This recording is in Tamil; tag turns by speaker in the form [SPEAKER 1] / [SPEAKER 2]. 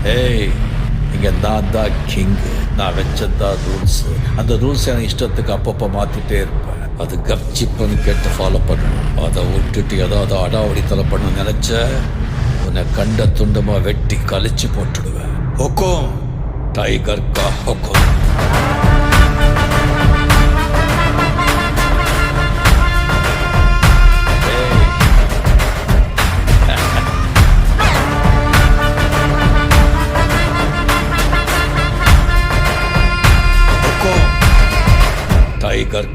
[SPEAKER 1] ஏய், இங்க நான் தான் கிங்கு. நான் வச்சதான் ரூல்ஸ். அந்த ரூல்ஸ் என் இஷ்டத்துக்கு அப்பப்போ மாத்திட்டே இருப்பேன். அது கப்சிப்புன்னு கேட்டு ஃபாலோ பண்ணணும். அதை விட்டுட்டு ஏதாவது அடாவடித்தலை பண்ண நினைச்ச உன்னை கண்ட துண்டமா வெட்டி கழிச்சு போட்டுடுவேன். ஹொக்கோம், டைகர் கா ஹொக்கோம். टाइगर